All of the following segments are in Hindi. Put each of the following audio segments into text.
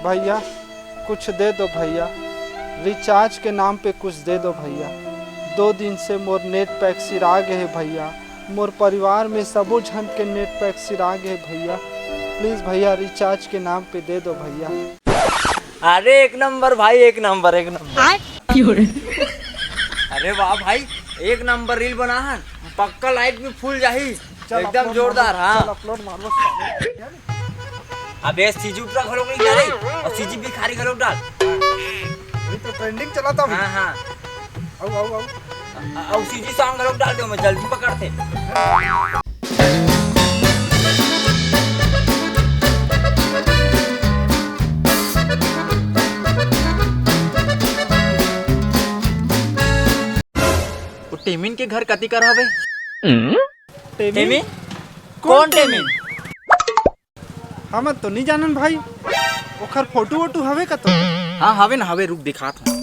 भैया कुछ दे दो भैया, रिचार्ज के नाम पे कुछ दे दो भैया। 2 दिन से मोर नेट पैक सिरा गए है भैया, मोर परिवार में सबो झन के नेट पैक सिरा गए भैया। प्लीज़ भैया रिचार्ज के नाम पे दे दो भैया। अरे एक नंबर भाई, एक नंबर एक नंबर। अरे वाह भाई, एक नंबर रील बना है, पक्का लाइक भी फुल जाही एकदम जोरदार। हाँ अपलोड मारो। अबे सीजी उतरा घलोक नहीं डाले और सीजी भी खारी घलोक डाल। ये तो ट्रेंडिंग चला था। हाँ हाँ आओ और सीजी सॉन्ग घलोक डाल दो, मैं जल्दी पकड़ते। टेमिन के घर कति कर हवे? टेमिन? कौन टेमिन? हम तो नहीं जानन भाई, ओखर फोटो वोटो हवे का तो? हाँ हवे ना, हवे रुक दिखात हूँ।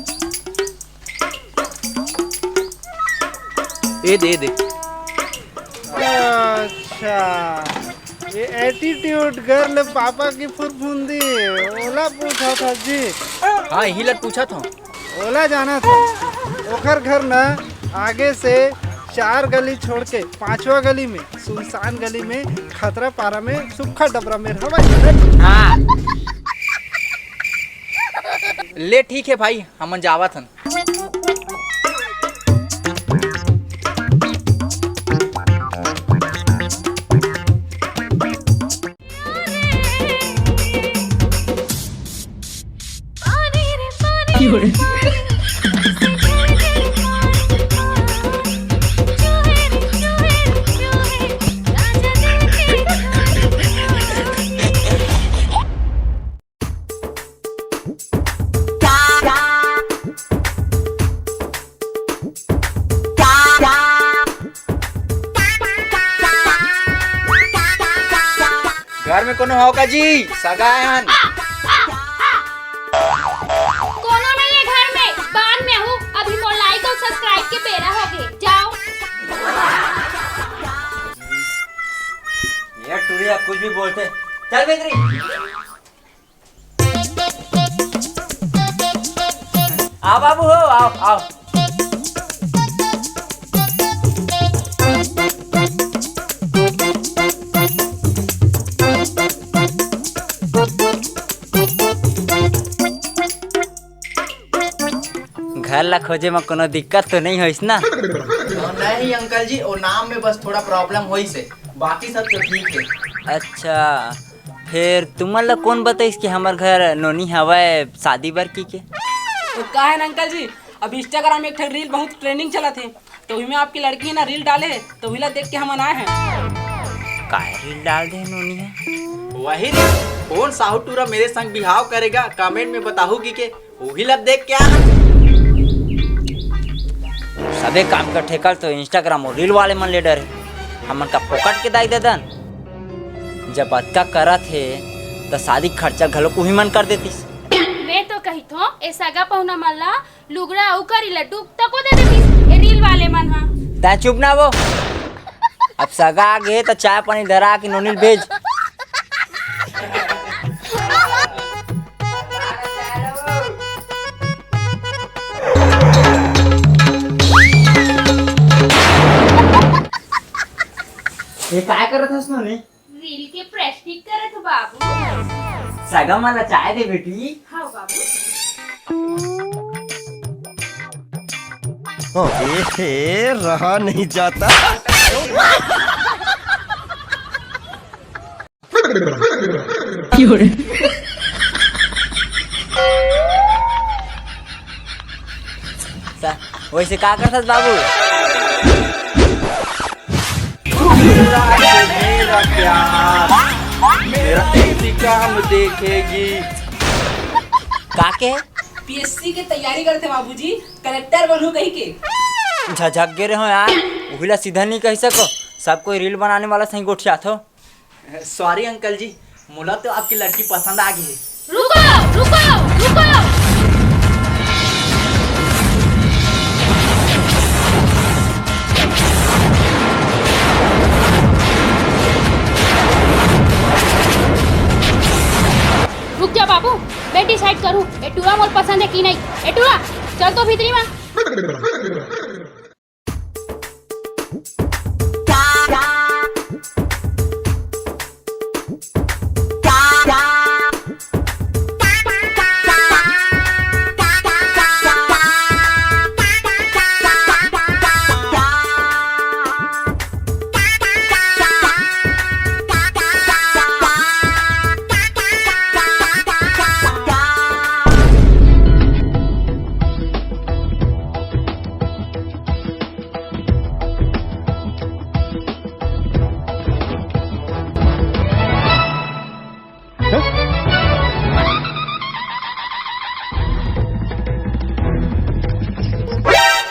ए दे दे। अच्छा ये एटीट्यूड गर्ल पापा की फुरफुंदी ओला पूछा था जी। हाँ यही लट पूछा था। ओला जाना था, ओखर घर ना आगे से 4 गली छोड़ के 5वां गली में सुनसान गली में खतरा पारा में सूखा डबरा में हवा। हाँ ले ठीक है भाई, हम जावत हन। घर में कोनो हो का जी? सगाए हन। कोनो नहीं है घर में, बाद में हूँ। अभी मोर लाइक और सब्सक्राइब के बेरा हो गए, जाओ। यार टूरिया कुछ भी बोलते, चल बेदरी। आओ बाबू हो, आओ आओ। घर ला खोजे में कोनो दिक्कत तो नहीं होइस ना? नहीं अंकल जी, वो नाम में बस थोड़ा प्रॉब्लम होई से, बाकी सब तो ठीक है। अच्छा फिर तुमन ला कौन बताइस कि हमार घर नोनी हवाए शादी बर की के? तो का है ना अंकल जी, अब इंस्टाग्राम में एक रील बहुत ट्रेंडिंग चला थे, तो वही में आपकी लड़की है ना रील डाले, तो वही ला देख के हम आए हैं। काहे रील डाल दे नोनी है? वही रील, कौन साहू टूरा मेरे संग बिहाव करेगा, कमेंट में बताहूगी के वही ला देख के आ। सबे काम का ठेकर तो इंस्टाग्राम और रील वाले मन ले डरे, हमन का फोकट के दाई देदन। जब अतका करत है तो शादी खर्चा घलो को ही मन कर देतीस। मैं तो कही थो ए सगा पहुना मल्ला लुगड़ा औ करी लड्डू तको दे देतीस ए रील वाले मन। हां ता चुप ना वो, अब सगा आ गए तो चाय पानी धरा के नोनील भेज। ये काय करत हस नोनी? रील के प्रैक्टिस करत हो बाबू। सगा मला चाय दे बेटी। हाँ बाबू। रहा नहीं जाता। वैसे का करत बाबू? मेरा प्यार मेरा इंतकाम देखेगी। काके? पीएससी की तैयारी करते बाबूजी, कलेक्टर बनूं कहीं के। झझक गे रहे हो यार, उहिला सीधा नहीं कह सको, सब कोई रील बनाने वाला सही गोठिया थो। सॉरी अंकल जी, मुला तो आपकी लड़की पसंद आ गई है। रुको रुको रुको। रुक जा बाबू, मैं डिसाइड करूँ ए टूरा मोर पसंद है कि नहीं। ए टूरा चल तो भीतरी में।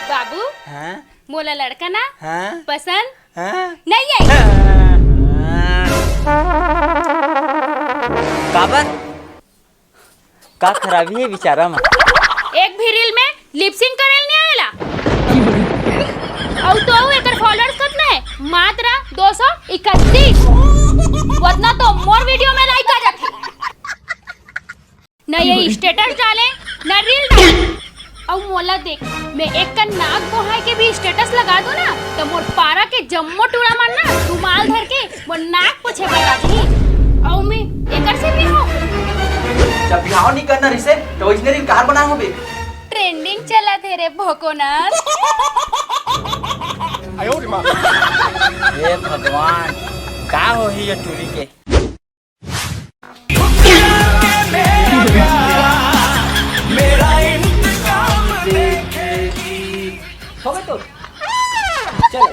बाबू हाँ मोला लड़का ना हाँ पसंद हाँ नहीं है। काबर का खराबी है बेचारा में। एक भी रील में लिपसिंग करेल नहीं आएला। और तो एकर फॉलोअर्स कितना है? मात्र 231। वरना तो मोर वीडियो में लाइक आ जाते। न ये स्टेटस डाले न रील डाले। और मोला देख, मैं एक का नाक बोहाय के भी स्टेटस लगा दो ना तो मोर पारा के जम्मो टूड़ा मारना रुमाल धर के मोर नाक पोछे लगा दी। और मैं एकर से भी हूँ। जब बिहाव नहीं करना रिसे तो इंजीनियरिंग कहाँ बना हो बे। ट्रेंडिंग चला तेरे भोकोनाथ। हे भगवान का हो ही ये टूरी के। हो गए तो चलो।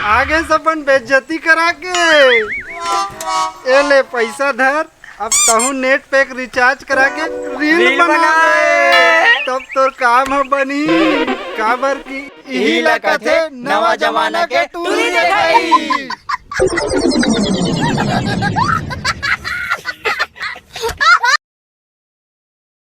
आगे से अपन बेइज्जती करा के ए ले पैसा धर। अब तहु नेट पैक रिचार्ज करा के रील बना ले। तब तोर काम हो बनी काबर की यही लगा थे नवा जमाना के टूरी दिखाई।